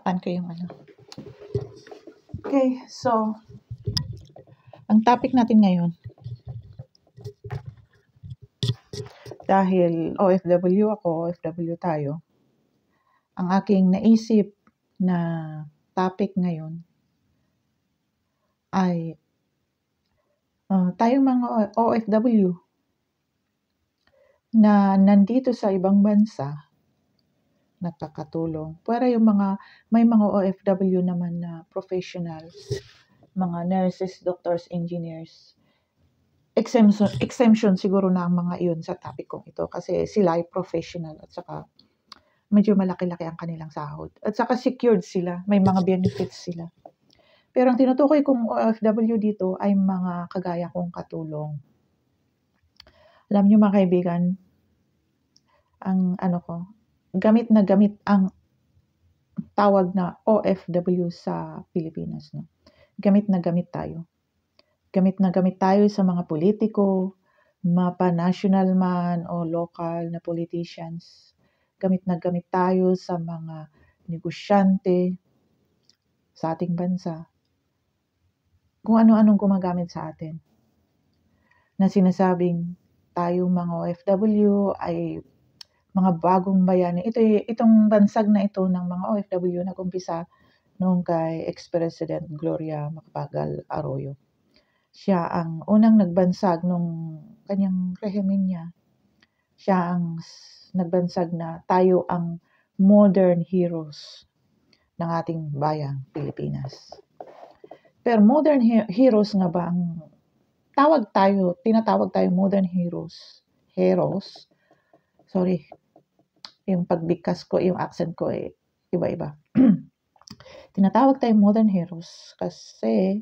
Takpan ko yung ano. Okay, so, ang topic natin ngayon, dahil OFW ako, OFW tayo, ang aking naisip na topic ngayon ay tayong mga OFW na nandito sa ibang bansa, nagkakatulong. Pero may mga OFW naman na professionals, mga nurses, doctors, engineers. Exemption siguro na ang mga iyon sa topic kong ito kasi sila ay professional at saka medyo malaki-laki ang kanilang sahod. At saka secured sila, may mga benefits sila. Pero ang tinutukoy kong OFW dito ay mga kagaya kong katulong. Alam niyo mga kaibigan, ang gamit na gamit ang tawag na OFW sa Pilipinas. No? Gamit na gamit tayo. Gamit na gamit tayo sa mga politiko, mapa-national man o local na politicians. Gamit na gamit tayo sa mga negosyante sa ating bansa. Kung ano-anong gumagamit sa atin. Na sinasabing tayong mga OFW ay mga bagong bayani. Itong bansag na ito ng mga OFW nag-umpisa noong kay ex-President Gloria Macapagal Arroyo. Siya ang unang nagbansag nung kanyang rehimen niya. Siya ang nagbansag na tayo ang modern heroes ng ating bayang Pilipinas. Pero modern heroes nga ba ang tinatawag tayo modern heroes. Sorry, yung pagbigkas ko, yung accent ko iba-iba. Tinatawag tayo modern heroes kasi,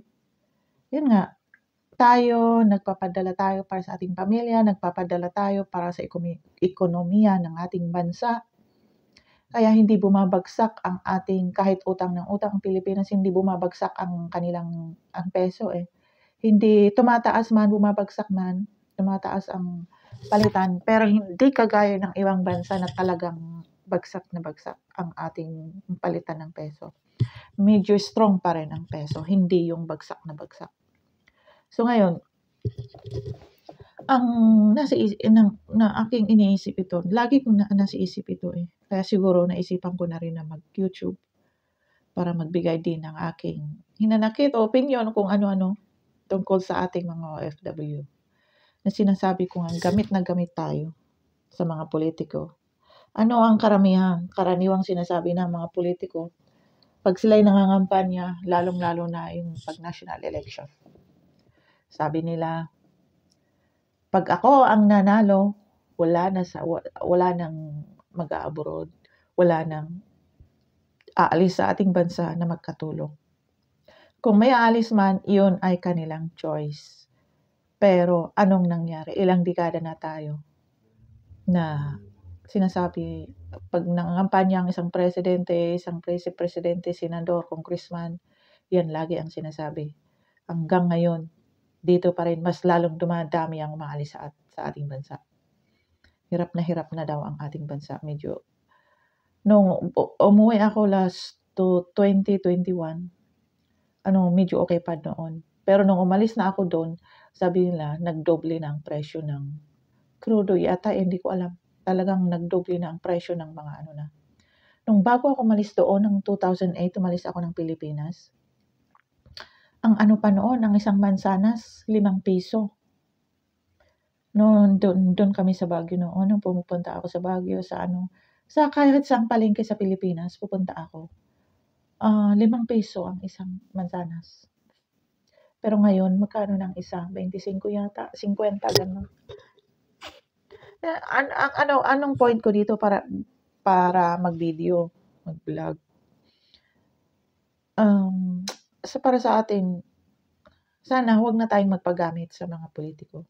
yun nga, nagpapadala tayo para sa ating pamilya, nagpapadala tayo para sa ekonomiya ng ating bansa. Kaya hindi bumabagsak ang ating, kahit utang ng utang ang Pilipinas, hindi bumabagsak ang peso Hindi tumataas man, bumabagsak man, tumataas ang palitan, pero hindi kagaya ng ibang bansa na talagang bagsak na bagsak ang ating palitan ng peso. Medyo strong pa rin ang peso, hindi yung bagsak na bagsak. So ngayon, ang aking iniisip ito, lagi kong nasa isip ito Kaya siguro naisipan ko na rin na mag-YouTube para magbigay din ng aking hinanakit o opinion kung ano-ano tungkol sa ating mga OFW. Na sinasabi ko nga, gamit na gamit tayo sa mga politiko. Ano ang karaniwang sinasabi ng mga politiko pag sila'y nangangampanya, lalong-lalo na yung pag-national election. Sabi nila, pag ako ang nanalo, wala nang mag-a-abroad, wala nang aalis sa ating bansa na magkatulong. Kung may aalis man, iyon ay kanilang choice. Pero anong nangyari? Ilang dekada na tayo na sinasabi, pag nangangampanya ang isang presidente, isang presidente, senador, congressman, yan lagi ang sinasabi. Hanggang ngayon, dito pa rin mas lalong dumadami ang umaalis sa ating bansa. Hirap na daw ang ating bansa. Medyo, nung umuwi ako last to 2021, medyo okay pa noon. Pero nung umalis na ako doon, sabi nila, nagdoble na ang presyo ng crudo yata, hindi ko alam. Talagang nagdoble na ang presyo ng mga na. Nung bago ako umalis doon, ng 2008, umalis ako ng Pilipinas. Ang pa noon, ang isang mansanas, 5 piso. Noon, doon kami sa Baguio noon. Nung pumupunta ako sa Baguio, sa kahit saang palengke sa Pilipinas, pupunta ako. 5 piso ang isang mansanas. Pero ngayon, magkano ng isa? 25 yata, 50, gano'n. Anong point ko dito para mag-video, mag-vlog? Para sa atin, sana huwag na tayong magpagamit sa mga politiko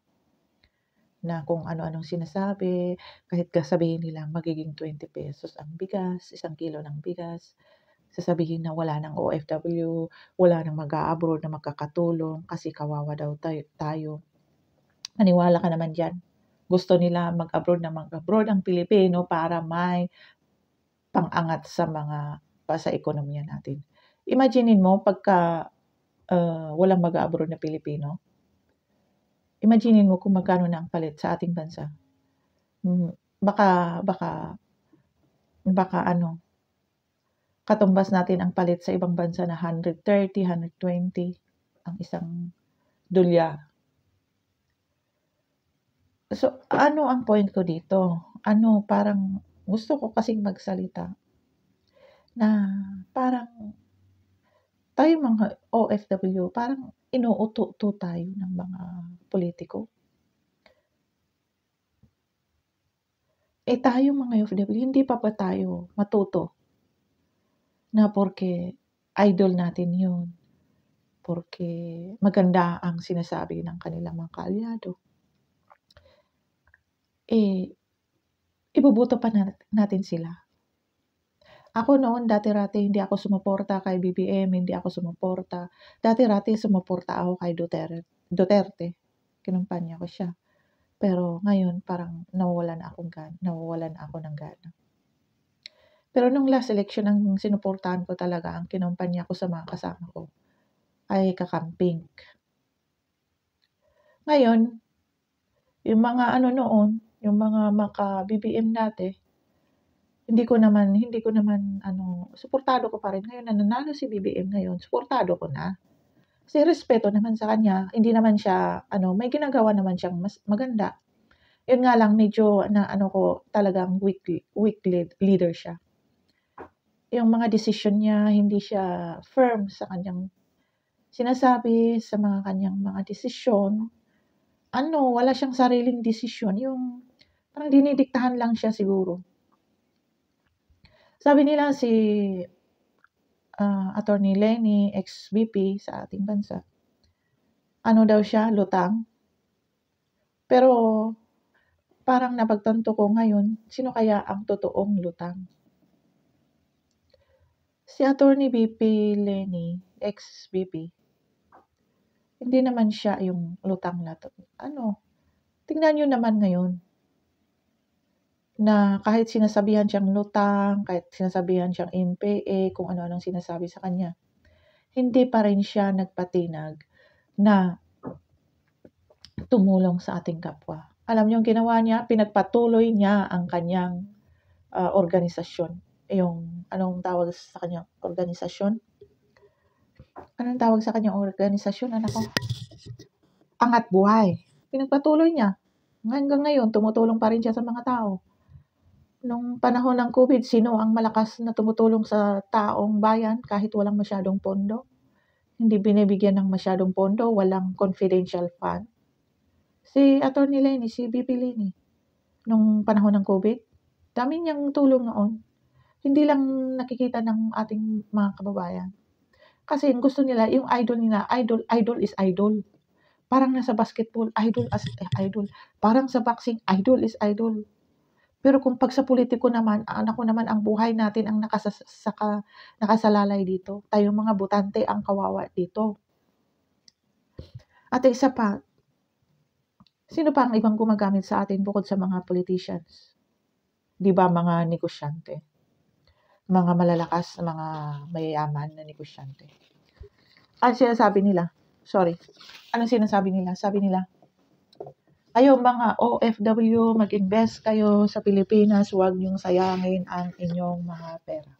na kung ano-anong sinasabi, kahit sabihin nila magiging 20 pesos ang bigas, 1 kilo ng bigas, sasabihin na wala ng OFW, wala nang mag-a-abroad na makakatulong kasi kawawa daw tayo. Maniwala ka naman dyan. Gusto nila mag-abroad ang Pilipino para may pang-angat sa mga pa sa ekonomiya natin. Imaginin mo pagka walang mag-a-abroad na Pilipino, imaginin mo kung magkano na ang palit sa ating bansa. Baka katumbas natin ang palit sa ibang bansa na 130, 120 ang isang dolyar. So, ano ang point ko dito? Parang gusto ko kasing magsalita na parang tayo mga OFW, parang inuuto-uto tayo ng mga politiko. Tayo mga OFW, hindi pa ba tayo matuto na porke idol natin yun, porke maganda ang sinasabi ng kanilang mga kaalyado, ibubuto pa natin sila. Ako noon, dati-rati, hindi ako sumuporta kay BBM, hindi ako sumuporta. Dati-rati, sumuporta ako kay Duterte. Kinumpanya ko siya. Pero ngayon, parang nawawalan ako ng gana. Pero nung last election, ang sinuportahan ko talaga, ang kinumpanya ko sa mga kasama ko, ay kakamping. Ngayon, yung mga noon, yung mga maka-BBM dati, hindi ko naman suportado ko pa rin. Ngayon, nanalo si BBM ngayon, suportado ko na. Kasi respeto naman sa kanya, hindi naman siya, may ginagawa naman siyang mas maganda. Yun nga lang, medyo talagang weak leader siya. Yung mga decision niya, hindi siya firm sa kanyang sinasabi, sa mga kanyang mga desisyon. Wala siyang sariling desisyon. Yung parang dinidiktahan lang siya siguro. Sabi nila si Attorney Lenny, ex-VP sa ating bansa, daw siya, lutang. Pero parang napagtanto ko ngayon, sino kaya ang totoong lutang? Si Attorney VP Lenny, ex-VP, hindi naman siya yung lutang na to. Tingnan nyo naman ngayon, na kahit sinasabihan siyang lutang, kahit sinasabihan siyang NPA, kung ano-anong sinasabi sa kanya, hindi pa rin siya nagpatinag na tumulong sa ating kapwa. Alam niyo ang ginawa niya, pinagpatuloy niya ang kanyang organisasyon. Yung, anong tawag sa kanyang organisasyon? Anong tawag sa kanyang organisasyon, anak ko? Angat Buhay. Pinagpatuloy niya. Hanggang ngayon, tumutulong pa rin siya sa mga tao. Nung panahon ng COVID, sino ang malakas na tumutulong sa taong bayan kahit walang masyadong pondo? Hindi binibigyan ng masyadong pondo, walang confidential fund. Si Atty. Lenny, si VP Lenny, nung panahon ng COVID, dami niyang tulong noon. Hindi lang nakikita ng ating mga kababayan. Kasi gusto nila, yung idol nila, idol is idol. Parang nasa basketball, idol as idol. Parang sa boxing, idol is idol. Pero kung pag sa politiko naman, ang buhay natin ang nakasalalay dito. Tayong mga botante ang kawawa dito. At isa pa, sino pa ang ibang gumagamit sa atin bukod sa mga politicians? Di ba mga negosyante? Mga malalakas, mga mayayaman na negosyante. Anong sinasabi nila? Sabi nila, kayo mga OFW, mag-invest kayo sa Pilipinas, huwag niyong sayangin ang inyong mga pera.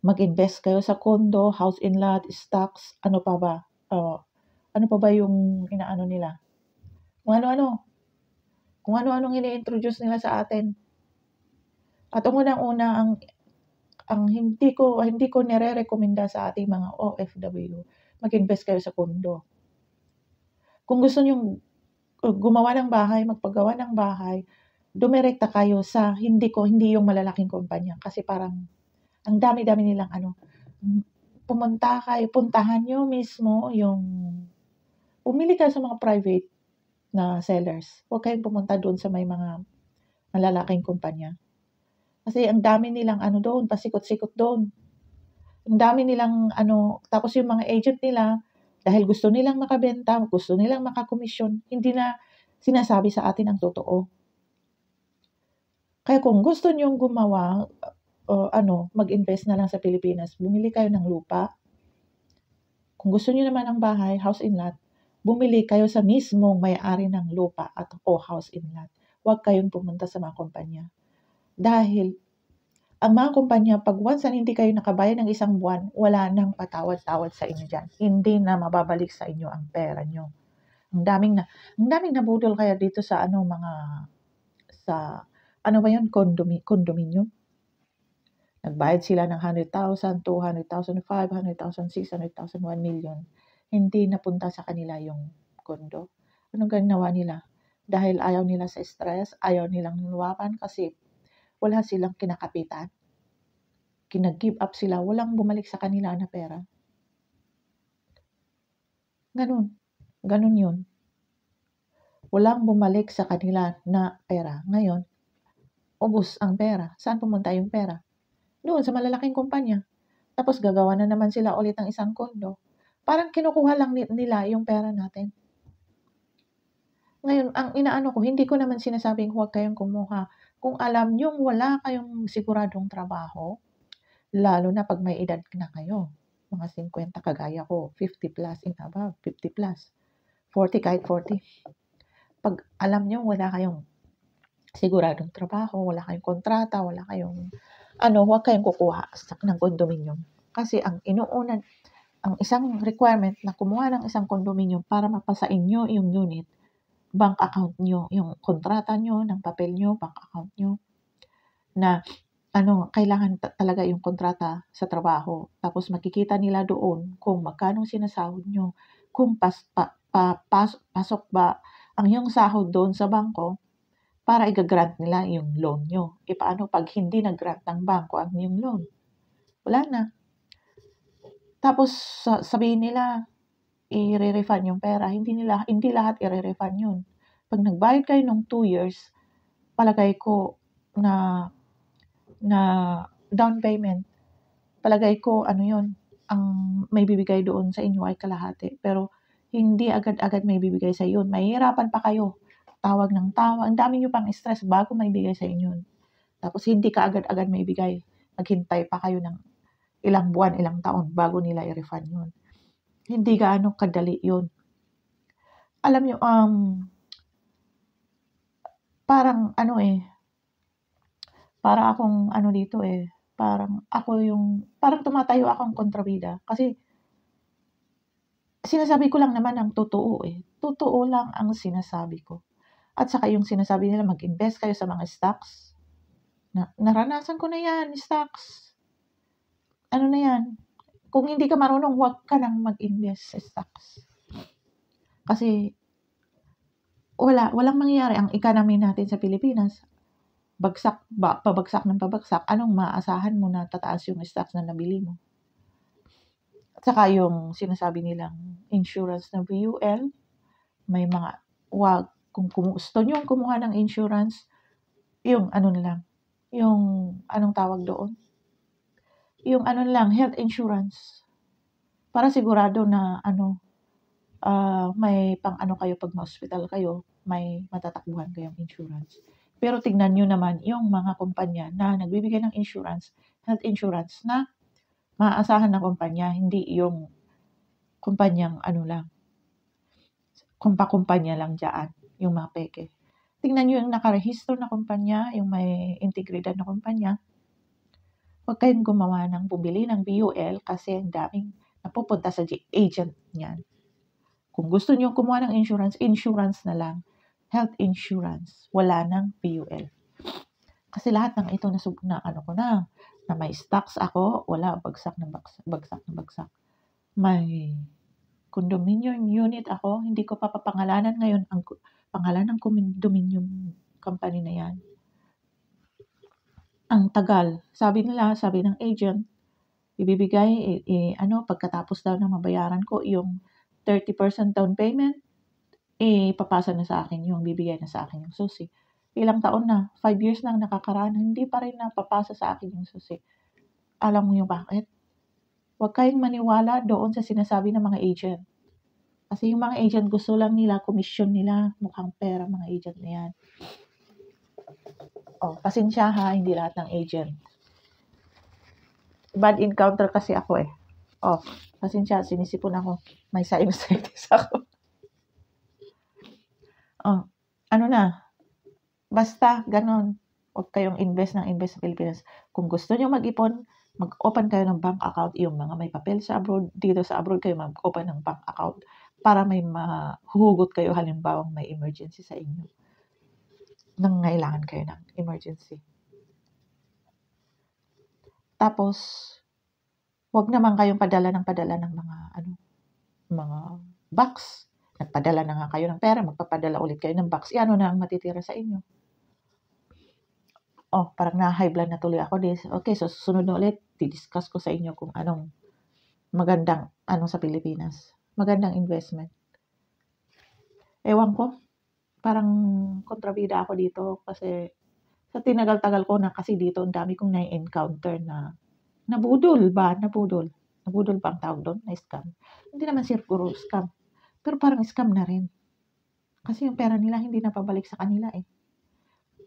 Mag-invest kayo sa condo, house and lot, stocks, ano pa ba? Ano pa ba yung inaano nila? Kung ano-anong ini-introduce nila sa atin. At unang-una, ang hindi ko nire-recommenda sa ating mga OFW, mag-invest kayo sa condo. Kung gusto niyong gumawa ng bahay, magpagawa ng bahay, dumirekta kayo sa hindi yung malalaking kumpanya. Kasi parang, ang dami-dami nilang puntahan nyo mismo pumili kayo sa mga private na sellers. Huwag kayong pumunta doon sa may mga malalaking kumpanya. Kasi ang dami nilang doon, pasikot-sikot doon. Ang dami nilang tapos yung mga agent nila, dahil gusto nilang makabenta, gusto nilang makakomisyon, hindi na sinasabi sa atin ang totoo. Kaya kung gusto niyong gumawa, mag-invest na lang sa Pilipinas. Bumili kayo ng lupa. Kung gusto niyo naman ng bahay, house and lot, bumili kayo sa mismong may-ari ng lupa o house and lot. Huwag kayong pumunta sa mga kumpanya. Dahil ang mga kumpanya, pag once na hindi kayo nakabayad ng isang buwan, wala nang patawad-tawad sa inyo dyan. Hindi na mababalik sa inyo ang pera nyo. Ang daming nabudol kaya dito sa condominium. Nagbayad sila ng 100,000, 200,000, 500,000, 600,000, 1 million. Hindi napunta sa kanila yung kondo. Anong ginawa nila? Dahil ayaw nila sa stress, ayaw nilang luwapan kasi wala silang kinakapitan. Kinag-give up sila, walang bumalik sa kanila na pera. Ganun yun. Walang bumalik sa kanila na pera. Ngayon, ubos ang pera. Saan pumunta yung pera? Doon sa malalaking kumpanya. Tapos gagawa na naman sila ulit ng isang kondo. Parang kinukuha lang nila yung pera natin. Ngayon, ang inaano ko, hindi ko naman sinasabing huwag kayong kumuha. Kung alam nyo wala kayong siguradong trabaho, lalo na pag may edad na kayo, mga 50 kagaya ko, 50 plus and above, 50 plus, 40 kahit 40. Pag alam nyo wala kayong siguradong trabaho, wala kayong kontrata, wala kayong huwag kayong kukuha ng condominium. Kasi ang isang requirement na kumuha ng isang condominium para mapasa inyo yung unit, bank account nyo, yung kontrata nyo, ng papel nyo, bank account nyo, na kailangan talaga yung kontrata sa trabaho. Tapos makikita nila doon kung magkano sinasahod nyo, kung pasok ba ang yung sahod doon sa bangko para i-grant nila yung loan nyo. Paano pag hindi nag-grant ng bangko ang yung loan? Wala na. Tapos sabihin nila, i-refund yung pera. Hindi lahat i-refund yun. Pag nagbayad kayo ng 2 years, palagay ko na down payment, palagay ko yun, ang may bibigay doon sa inyo ay kalahati. Pero hindi agad-agad may bibigay sa yun. Mahihirapan pa kayo. Tawag ng tawag. Ang dami nyo pang stress bago may bigay sa inyo. Tapos hindi ka agad-agad may bigay. Maghintay pa kayo ng ilang buwan, ilang taon bago nila i-refund yun. Hindi gaano kadali yun. Alam nyo, parang para akong dito parang tumatayo akong kontrabida. Kasi sinasabi ko lang naman ang totoo Totoo lang ang sinasabi ko. At saka yung sinasabi nila, mag-invest kayo sa mga stocks. Naranasan ko na yan, stocks. Na yan? Kung hindi ka marunong, huwag ka nang mag-invest sa stocks. Kasi walang mangyayari ang economy natin sa Pilipinas. Pabagsak ng pabagsak. Anong maaasahan mo na tataas yung stocks na nabili mo? At saka yung sinasabi nilang insurance na VUL, may mga, kung gusto nyo kumuha ng insurance, yung yung anong tawag doon? Yung health insurance. Para sigurado na may pang kayo pag ma-hospital kayo, may matatakbuhan kayong insurance. Pero tignan nyo naman yung mga kumpanya na nagbibigay ng insurance, health insurance na maaasahan ng kumpanya, hindi yung kumpanyang kumpanya lang dyan, yung mga peke. Tignan nyo yung nakarehistro na kumpanya, yung may integridad na kumpanya. Huwag kayong gumawa ng bumili ng BUL kasi ang daming napupunta sa agent niyan. Kung gusto niyo kumuha ng insurance na lang. Health insurance. Wala ng BUL. Kasi lahat ng ito na may stocks ako, wala, bagsak na bagsak. May condominium unit ako, hindi ko pa papangalanan ngayon ang pangalan ng condominium company na yan. Ang tagal. Sabi ng agent, ibibigay, pagkatapos daw na mabayaran ko yung 30% down payment, papasa na sa akin yung bibigay na sa akin yung susi. Ilang taon na, 5 years na nakakaraan, hindi pa rin napapasa sa akin yung susi. Alam mo yung bakit? Huwag kayong maniwala doon sa sinasabi ng mga agent. Kasi yung mga agent gusto lang nila, komisyon nila, mukhang pera mga agent na yan. Pasensya ha, hindi lahat ng agent bad encounter kasi ako eh. Oh, pasensya, sinisipon ako. May sinusitis ako. Oh, ano na, basta ganon. Huwag kayong invest sa Pilipinas. Kung gusto nyo mag-ipon, mag-open kayo ng bank account. Yung mga may papel sa abroad, dito sa abroad kayo mag-open ng bank account para may mahuhugot kayo halimbawa may emergency sa inyo. Nangangailangan kayo ng emergency. Tapos, huwag naman kayong padala ng mga box. Nagpadala na nga kayo ng pera, magpapadala ulit kayo ng box. Ano na ang matitira sa inyo? Oh, parang na-high blood na tuloy ako. Okay, so susunod na ulit, di-discuss ko sa inyo kung anong magandang sa Pilipinas. Magandang investment. Ewan ko, parang kontrabida ako dito kasi sa tinagal-tagal ko na kasi dito, ang dami kong na-encounter na nabudol ba ang tawag doon? Na-scam. Hindi naman siguro scam. Pero parang scam na rin. Kasi yung pera nila hindi na pabalik sa kanila eh.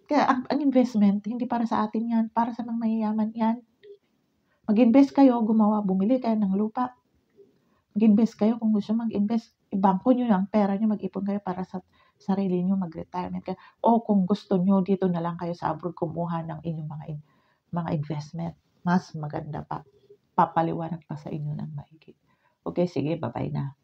Kaya ang investment, hindi para sa atin yan. Para sa mga mayayaman yan. Mag-invest kayo, bumili kayo ng lupa. Mag-invest kayo kung gusto mag-invest. Ibangko nyo ang pera nyo, mag-ipon kayo para sa sarili nyo, mag-retirement kayo. O kung gusto nyo, dito na lang kayo sa abroad kumuha ng inyong mga investment. Mas maganda pa. Papaliwanag pa sa inyo ng maigi. Okay, sige, bye-bye na.